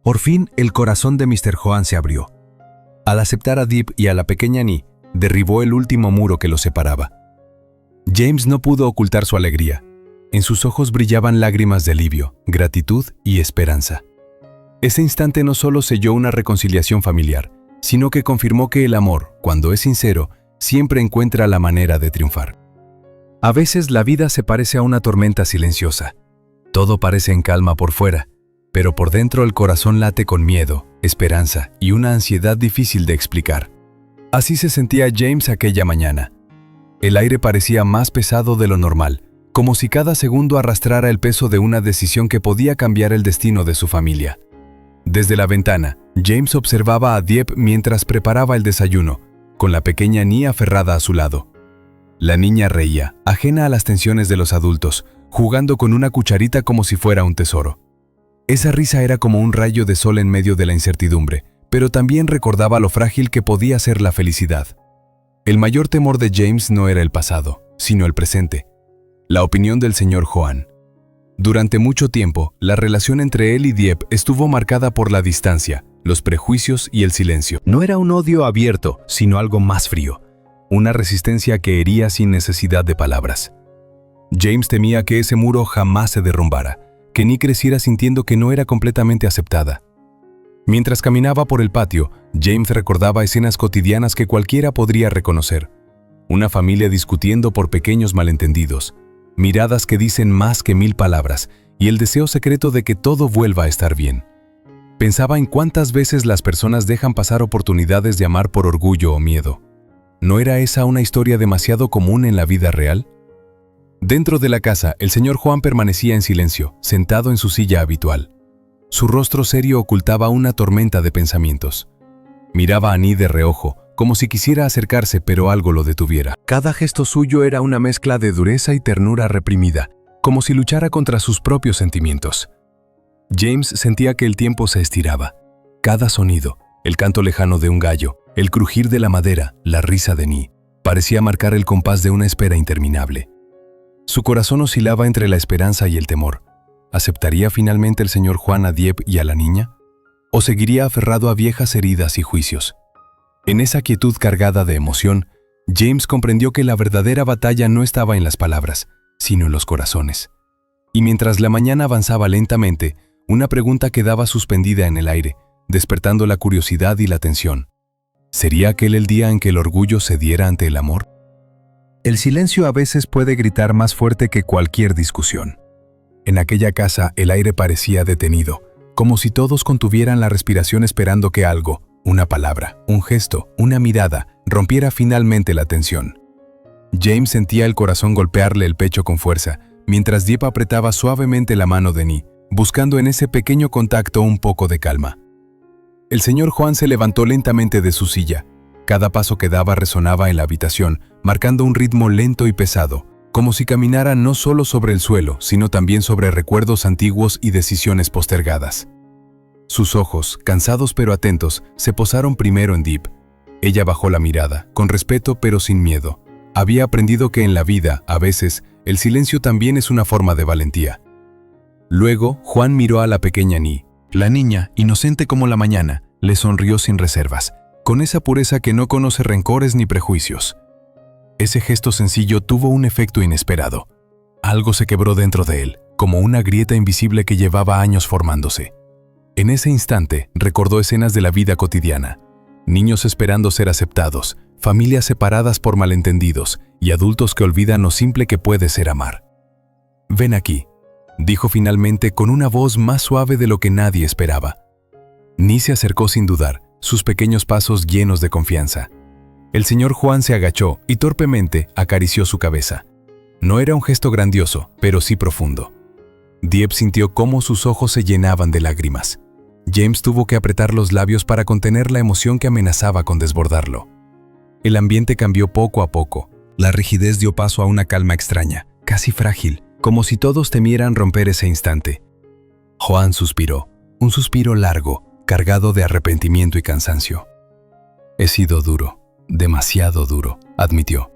Por fin, el corazón de Mr. Joan se abrió. Al aceptar a Deep y a la pequeña Ni, derribó el último muro que los separaba. James no pudo ocultar su alegría. En sus ojos brillaban lágrimas de alivio, gratitud y esperanza. Ese instante no solo selló una reconciliación familiar, sino que confirmó que el amor, cuando es sincero, siempre encuentra la manera de triunfar. A veces la vida se parece a una tormenta silenciosa. Todo parece en calma por fuera, pero por dentro el corazón late con miedo, esperanza y una ansiedad difícil de explicar. Así se sentía James aquella mañana. El aire parecía más pesado de lo normal, como si cada segundo arrastrara el peso de una decisión que podía cambiar el destino de su familia. Desde la ventana, James observaba a Dieppe mientras preparaba el desayuno, con la pequeña Ni aferrada a su lado. La niña reía, ajena a las tensiones de los adultos, jugando con una cucharita como si fuera un tesoro. Esa risa era como un rayo de sol en medio de la incertidumbre, pero también recordaba lo frágil que podía ser la felicidad. El mayor temor de James no era el pasado, sino el presente. La opinión del señor Joan. Durante mucho tiempo, la relación entre él y Dieppe estuvo marcada por la distancia, los prejuicios y el silencio. No era un odio abierto, sino algo más frío. Una resistencia que hería sin necesidad de palabras. James temía que ese muro jamás se derrumbara, que Ni creciera sintiendo que no era completamente aceptada. Mientras caminaba por el patio, James recordaba escenas cotidianas que cualquiera podría reconocer. Una familia discutiendo por pequeños malentendidos, miradas que dicen más que 1000 palabras y el deseo secreto de que todo vuelva a estar bien. Pensaba en cuántas veces las personas dejan pasar oportunidades de amar por orgullo o miedo. ¿No era esa una historia demasiado común en la vida real? Dentro de la casa, el señor Joan permanecía en silencio, sentado en su silla habitual. Su rostro serio ocultaba una tormenta de pensamientos. Miraba a Ni de reojo, como si quisiera acercarse, pero algo lo detuviera. Cada gesto suyo era una mezcla de dureza y ternura reprimida, como si luchara contra sus propios sentimientos. James sentía que el tiempo se estiraba. Cada sonido, el canto lejano de un gallo, el crujir de la madera, la risa de Ni, parecía marcar el compás de una espera interminable. Su corazón oscilaba entre la esperanza y el temor. ¿Aceptaría finalmente el señor Joan a Dieppe y a la niña? ¿O seguiría aferrado a viejas heridas y juicios? En esa quietud cargada de emoción, James comprendió que la verdadera batalla no estaba en las palabras, sino en los corazones. Y mientras la mañana avanzaba lentamente, una pregunta quedaba suspendida en el aire, despertando la curiosidad y la tensión. ¿Sería aquel el día en que el orgullo cediera ante el amor? El silencio a veces puede gritar más fuerte que cualquier discusión. En aquella casa el aire parecía detenido, como si todos contuvieran la respiración esperando que algo, una palabra, un gesto, una mirada, rompiera finalmente la tensión. James sentía el corazón golpearle el pecho con fuerza, mientras Dieppe apretaba suavemente la mano de Ni, buscando en ese pequeño contacto un poco de calma. El señor Joan se levantó lentamente de su silla. Cada paso que daba resonaba en la habitación, marcando un ritmo lento y pesado, como si caminara no solo sobre el suelo, sino también sobre recuerdos antiguos y decisiones postergadas. Sus ojos, cansados pero atentos, se posaron primero en Dieppe. Ella bajó la mirada, con respeto pero sin miedo. Había aprendido que en la vida, a veces, el silencio también es una forma de valentía. Luego, Juan miró a la pequeña Ni. La niña, inocente como la mañana, le sonrió sin reservas, con esa pureza que no conoce rencores ni prejuicios. Ese gesto sencillo tuvo un efecto inesperado. Algo se quebró dentro de él, como una grieta invisible que llevaba años formándose. En ese instante, recordó escenas de la vida cotidiana. Niños esperando ser aceptados, familias separadas por malentendidos y adultos que olvidan lo simple que puede ser amar. «Ven aquí», dijo finalmente con una voz más suave de lo que nadie esperaba. Ni se acercó sin dudar, sus pequeños pasos llenos de confianza. El señor Joan se agachó y torpemente acarició su cabeza. No era un gesto grandioso, pero sí profundo. Dieppe sintió cómo sus ojos se llenaban de lágrimas. James tuvo que apretar los labios para contener la emoción que amenazaba con desbordarlo. El ambiente cambió poco a poco. La rigidez dio paso a una calma extraña, casi frágil, como si todos temieran romper ese instante. Joan suspiró, un suspiro largo, cargado de arrepentimiento y cansancio. «He sido duro, demasiado duro», admitió.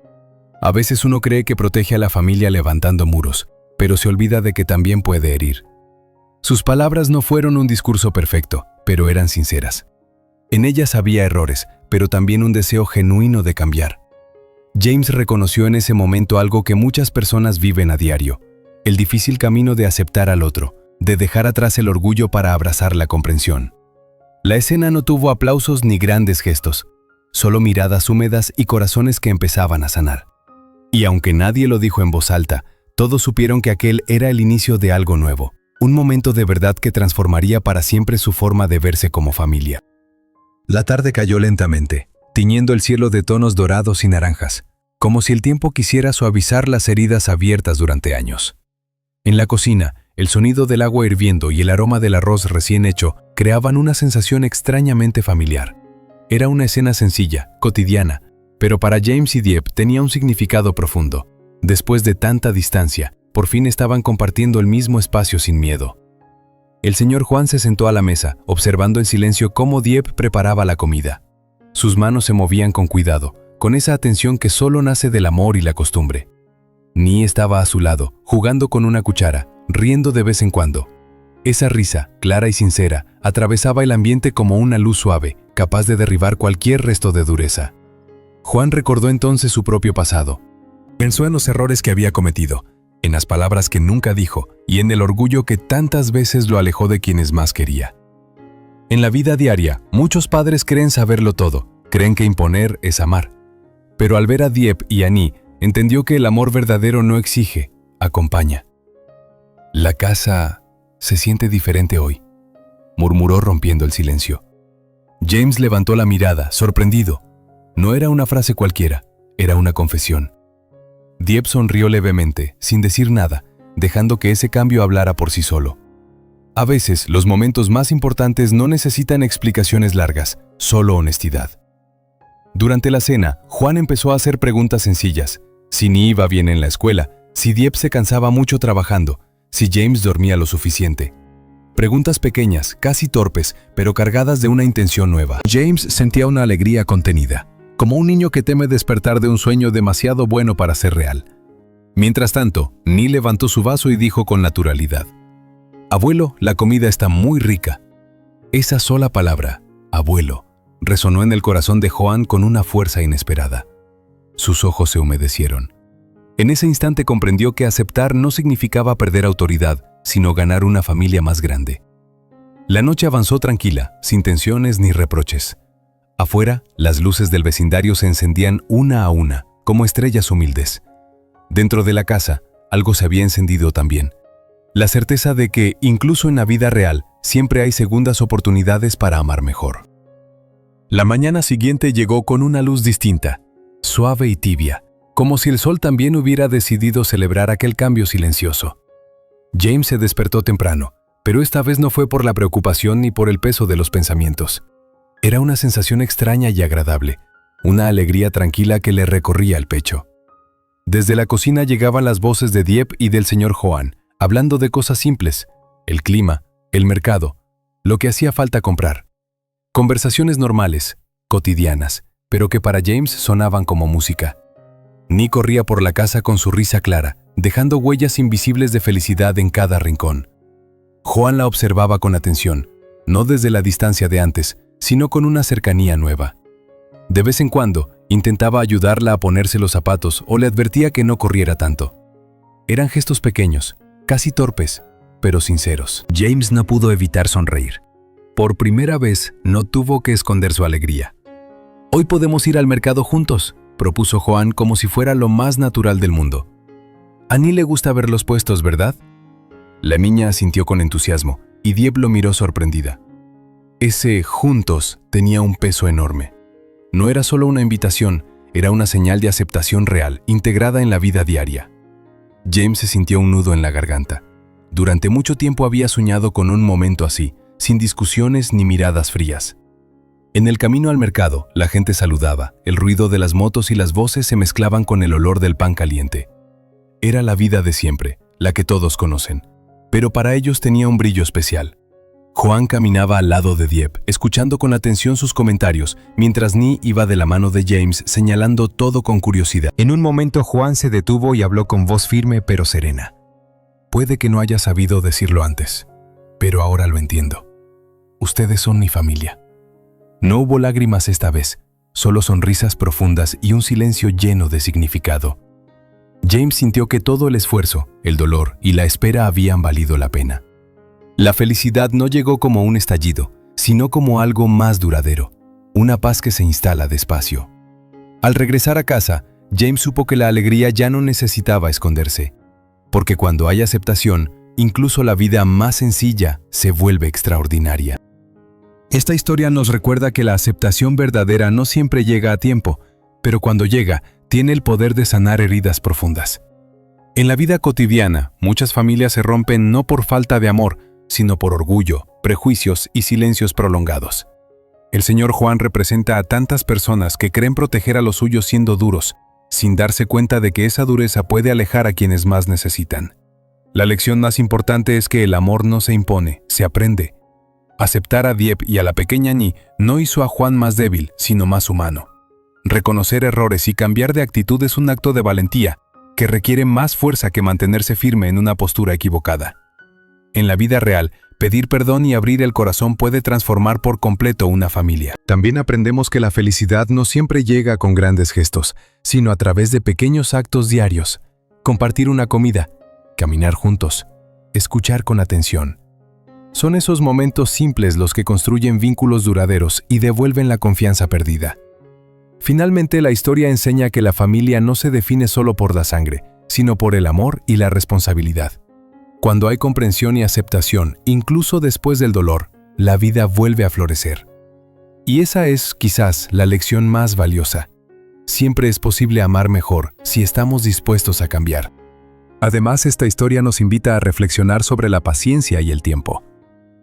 A veces uno cree que protege a la familia levantando muros, pero se olvida de que también puede herir. Sus palabras no fueron un discurso perfecto, pero eran sinceras. En ellas había errores, pero también un deseo genuino de cambiar. James reconoció en ese momento algo que muchas personas viven a diario: el difícil camino de aceptar al otro, de dejar atrás el orgullo para abrazar la comprensión. La escena no tuvo aplausos ni grandes gestos, solo miradas húmedas y corazones que empezaban a sanar. Y aunque nadie lo dijo en voz alta, todos supieron que aquel era el inicio de algo nuevo, un momento de verdad que transformaría para siempre su forma de verse como familia. La tarde cayó lentamente, tiñendo el cielo de tonos dorados y naranjas, como si el tiempo quisiera suavizar las heridas abiertas durante años. En la cocina, el sonido del agua hirviendo y el aroma del arroz recién hecho creaban una sensación extrañamente familiar. Era una escena sencilla, cotidiana, pero para James y Dieppe tenía un significado profundo. Después de tanta distancia, por fin estaban compartiendo el mismo espacio sin miedo. El señor Juan se sentó a la mesa, observando en silencio cómo Dieppe preparaba la comida. Sus manos se movían con cuidado, con esa atención que solo nace del amor y la costumbre. Ni estaba a su lado, jugando con una cuchara, riendo de vez en cuando. Esa risa, clara y sincera, atravesaba el ambiente como una luz suave, capaz de derribar cualquier resto de dureza. Juan recordó entonces su propio pasado. Pensó en los errores que había cometido, en las palabras que nunca dijo y en el orgullo que tantas veces lo alejó de quienes más quería. En la vida diaria, muchos padres creen saberlo todo, creen que imponer es amar. Pero al ver a Dieppe y a Annie, entendió que el amor verdadero no exige, acompaña. La casa se siente diferente hoy, murmuró rompiendo el silencio. James levantó la mirada, sorprendido. No era una frase cualquiera, era una confesión. Dieppe sonrió levemente, sin decir nada, dejando que ese cambio hablara por sí solo. A veces, los momentos más importantes no necesitan explicaciones largas, solo honestidad. Durante la cena, Juan empezó a hacer preguntas sencillas. Si Ni iba bien en la escuela, si Dieppe se cansaba mucho trabajando, si James dormía lo suficiente. Preguntas pequeñas, casi torpes, pero cargadas de una intención nueva. James sentía una alegría contenida, como un niño que teme despertar de un sueño demasiado bueno para ser real. Mientras tanto, Ni levantó su vaso y dijo con naturalidad: «Abuelo, la comida está muy rica». Esa sola palabra, abuelo, resonó en el corazón de Juan con una fuerza inesperada. Sus ojos se humedecieron. En ese instante comprendió que aceptar no significaba perder autoridad, sino ganar una familia más grande. La noche avanzó tranquila, sin tensiones ni reproches. Afuera, las luces del vecindario se encendían una a una, como estrellas humildes. Dentro de la casa, algo se había encendido también. La certeza de que, incluso en la vida real, siempre hay segundas oportunidades para amar mejor. La mañana siguiente llegó con una luz distinta, suave y tibia, como si el sol también hubiera decidido celebrar aquel cambio silencioso. James se despertó temprano, pero esta vez no fue por la preocupación ni por el peso de los pensamientos. Era una sensación extraña y agradable, una alegría tranquila que le recorría el pecho. Desde la cocina llegaban las voces de Dieppe y del señor Juan, hablando de cosas simples: el clima, el mercado, lo que hacía falta comprar. Conversaciones normales, cotidianas, pero que para James sonaban como música. Ni corría por la casa con su risa clara, dejando huellas invisibles de felicidad en cada rincón. Juan la observaba con atención, no desde la distancia de antes, sino con una cercanía nueva. De vez en cuando, intentaba ayudarla a ponerse los zapatos o le advertía que no corriera tanto. Eran gestos pequeños, casi torpes, pero sinceros. James no pudo evitar sonreír. Por primera vez, no tuvo que esconder su alegría. «Hoy podemos ir al mercado juntos», propuso Juan como si fuera lo más natural del mundo. «A Ni le gusta ver los puestos, ¿verdad?». La niña asintió con entusiasmo y Dieppe lo miró sorprendida. Ese «juntos» tenía un peso enorme. No era solo una invitación, era una señal de aceptación real, integrada en la vida diaria. James se sintió un nudo en la garganta. Durante mucho tiempo había soñado con un momento así, sin discusiones ni miradas frías. En el camino al mercado, la gente saludaba, el ruido de las motos y las voces se mezclaban con el olor del pan caliente. Era la vida de siempre, la que todos conocen, pero para ellos tenía un brillo especial. Juan caminaba al lado de Dieppe, escuchando con atención sus comentarios, mientras Ni iba de la mano de James, señalando todo con curiosidad. En un momento Juan se detuvo y habló con voz firme pero serena. «Puede que no haya sabido decirlo antes, pero ahora lo entiendo. ustedes son mi familia. No hubo lágrimas esta vez, solo sonrisas profundas y un silencio lleno de significado. James sintió que todo el esfuerzo, el dolor y la espera habían valido la pena. La felicidad no llegó como un estallido, sino como algo más duradero, una paz que se instala despacio. Al regresar a casa, James supo que la alegría ya no necesitaba esconderse, porque cuando hay aceptación, incluso la vida más sencilla se vuelve extraordinaria. Esta historia nos recuerda que la aceptación verdadera no siempre llega a tiempo, pero cuando llega, tiene el poder de sanar heridas profundas. En la vida cotidiana, muchas familias se rompen no por falta de amor, sino por orgullo, prejuicios y silencios prolongados. El señor Juan representa a tantas personas que creen proteger a los suyos siendo duros, sin darse cuenta de que esa dureza puede alejar a quienes más necesitan. La lección más importante es que el amor no se impone, se aprende. Aceptar a Dieppe y a la pequeña Nhi no hizo a Juan más débil, sino más humano. Reconocer errores y cambiar de actitud es un acto de valentía que requiere más fuerza que mantenerse firme en una postura equivocada. En la vida real, pedir perdón y abrir el corazón puede transformar por completo una familia. También aprendemos que la felicidad no siempre llega con grandes gestos, sino a través de pequeños actos diarios. Compartir una comida, caminar juntos, escuchar con atención. Son esos momentos simples los que construyen vínculos duraderos y devuelven la confianza perdida. Finalmente, la historia enseña que la familia no se define solo por la sangre, sino por el amor y la responsabilidad. Cuando hay comprensión y aceptación, incluso después del dolor, la vida vuelve a florecer. Y esa es, quizás, la lección más valiosa. Siempre es posible amar mejor si estamos dispuestos a cambiar. Además, esta historia nos invita a reflexionar sobre la paciencia y el tiempo.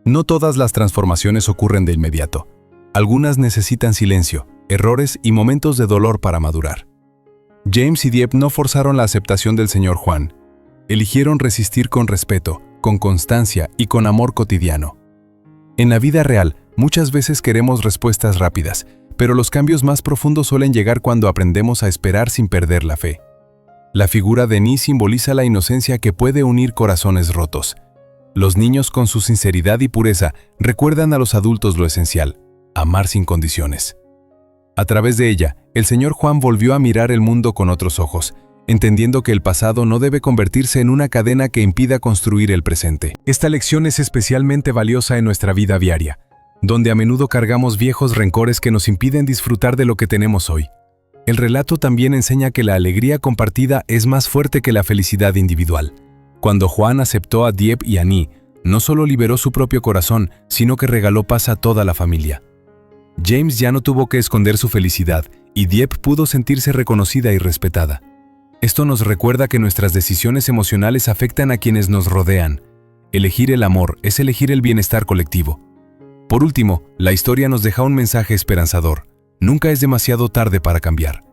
No todas las transformaciones ocurren de inmediato. Algunas necesitan silencio, errores y momentos de dolor para madurar. James y Dieppe no forzaron la aceptación del señor Juan. Eligieron resistir con respeto, con constancia y con amor cotidiano. En la vida real, muchas veces queremos respuestas rápidas, pero los cambios más profundos suelen llegar cuando aprendemos a esperar sin perder la fe. La figura de Nhi simboliza la inocencia que puede unir corazones rotos. Los niños, con su sinceridad y pureza, recuerdan a los adultos lo esencial: amar sin condiciones. A través de ella, el señor Juan volvió a mirar el mundo con otros ojos, entendiendo que el pasado no debe convertirse en una cadena que impida construir el presente. Esta lección es especialmente valiosa en nuestra vida diaria, donde a menudo cargamos viejos rencores que nos impiden disfrutar de lo que tenemos hoy. El relato también enseña que la alegría compartida es más fuerte que la felicidad individual. Cuando Juan aceptó a Dieppe y a Nhi, no solo liberó su propio corazón, sino que regaló paz a toda la familia. James ya no tuvo que esconder su felicidad, y Dieppe pudo sentirse reconocida y respetada. Esto nos recuerda que nuestras decisiones emocionales afectan a quienes nos rodean. Elegir el amor es elegir el bienestar colectivo. Por último, la historia nos deja un mensaje esperanzador. Nunca es demasiado tarde para cambiar.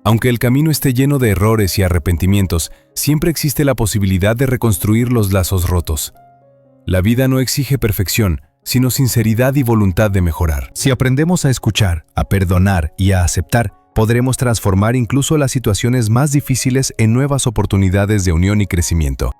Aunque el camino esté lleno de errores y arrepentimientos, siempre existe la posibilidad de reconstruir los lazos rotos. La vida no exige perfección, sino sinceridad y voluntad de mejorar. Si aprendemos a escuchar, a perdonar y a aceptar, podremos transformar incluso las situaciones más difíciles en nuevas oportunidades de unión y crecimiento.